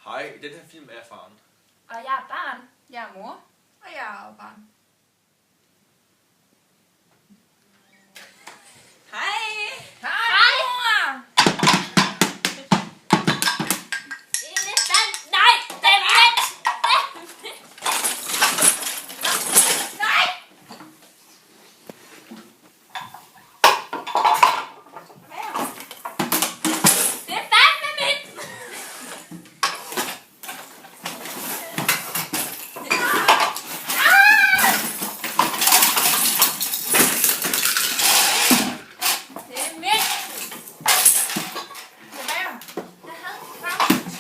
Hej, i den her film er jeg faren. Og jeg er barn. Jeg er mor, og jeg er barn. Hej. Hej, mor! Nej, den er Nej! det er fandme mit. Det er mit. Lad være. Jeg havde ramt.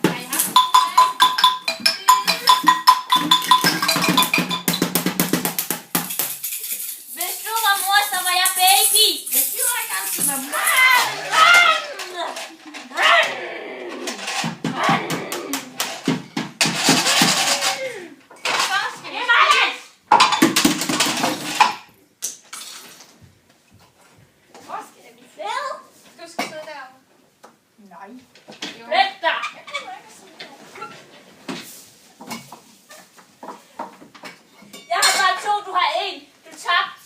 Nej, jeg har Hvis du var mor, så var jeg baby. Jeg gider ikke altid være mor. Hvor skal vi? Du skal sidde derovre. Nej. Jo. Flyt dig. Jeg gider ikke at sidde derovre. Jeg har bare 2, du har 1. Du tabte.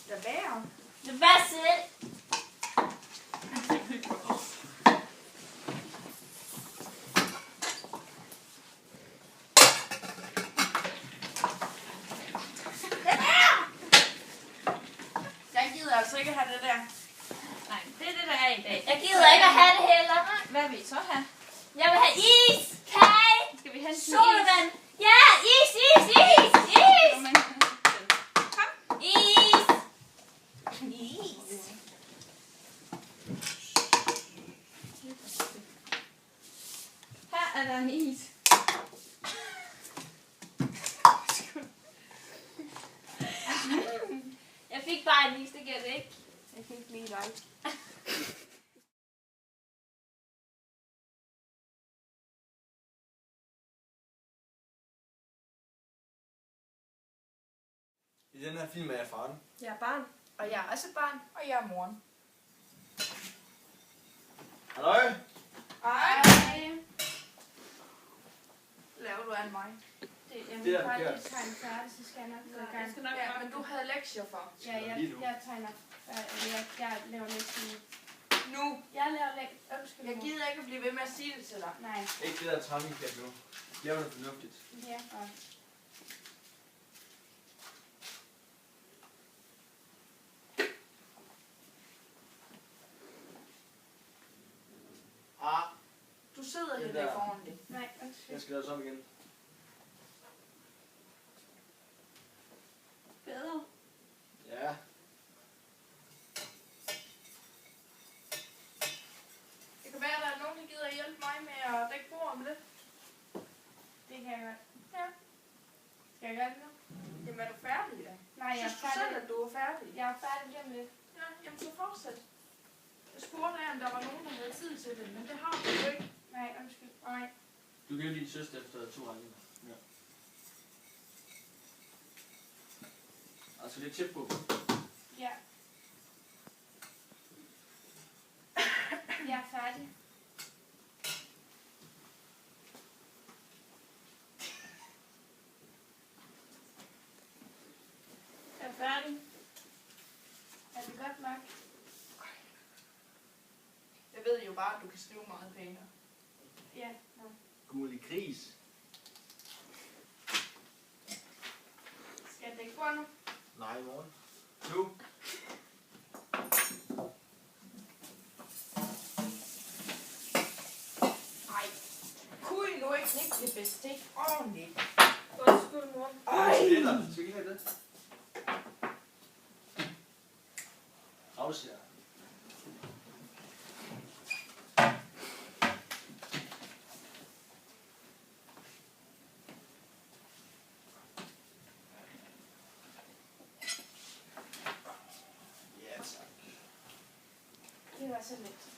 Lad være. Det var selv. Jeg gider altså ikke have det der. Nej, det er det, der er i dag. Jeg gider ikke at have det heller. Hvad vil I så have? Jeg vil have is, kage, Skal vi hente sodavand. Ja, is. Kom. Is. Her er der en is. Jeg fik bare en is, det gør det ikke. Jeg kan ikke lide dig. I den her film er jeg faren. Jeg er barn, og jeg er også barn, og jeg er moren. Halløj? Hej. Laver du af mig? Det er forkert. tegner færdig, så skal jeg nok gå i gang. Jeg skal nok ja, men du havde lektier for. Ja, jeg tegner færdig. Jeg laver lektier. Nu. Jeg laver lektier. Undskyld. Jeg gider ikke at blive ved med at sige det til dig. Nej. Ikke det der trammingkab nu. Lav noget fornuftigt. Ja. Og Du sidder Det lidt der. ikke ordentligt. nej, undskyld. Jeg skal lade om igen. Bedre. Ja. Det kan være, at der er nogen, der gider hjælpe mig med at dække bord om lidt. Det kan jeg godt. Ja. Skal jeg gøre det nu? Jamen er du færdig da? Nej, jeg er Synes du selv, færdig. at du er færdig? Jeg er færdig lige om lidt. Ja, jamen så fortsæt. Jeg spurgte af, om der var nogen, der havde tid til det, men det har du jo ikke. Nej, undskyld. Nej. Du kan jo din søster efter 2 regninger. Ja. Altså lidt tæt på. Ja. Jeg er færdig. Jeg er færdig. Er det godt nok? Jeg ved jo bare, at du kan skrive meget pænere. Ja. Gule gris. Skal jeg dække bord nu? Nej, i morgen. Nu. Nej. Kunne I nu ikke lægge det bestik ordentligt? Undskyld, mor. Stiller. Skal vi ikke have det? Afsiger. Det var så lidt.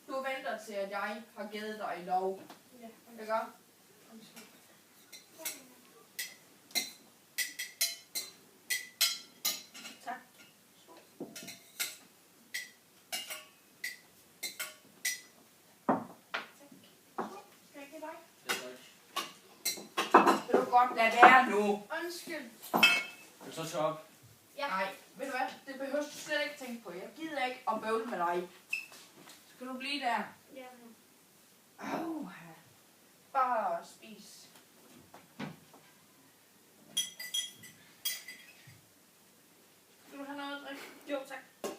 Du venter til, at jeg har givet dig lov. Ja, Det gør. undskyld. Tak. Skal jeg give dig? Det er godt. Vil du godt lade være nu? Undskyld. Kan du så tage op? Ja. Nej, ved du hvad? Det behøver du slet ikke tænke på. Jeg gider ikke at bøvle med dig. Skal du blive der? Ja. Bare spis. Skal du have noget at drikke? Jo, tak.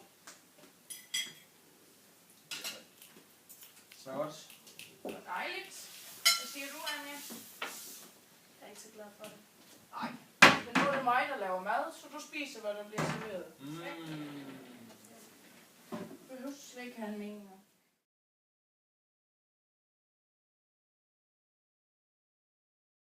Så godt. Det var dejligt. Hvad siger du, Anja? Jeg er ikke så glad for det. Nej. Men nu er det mig, der laver mad, så du spiser, hvad der bliver serveret. Mm. Du behøver slet ikke have en mening om.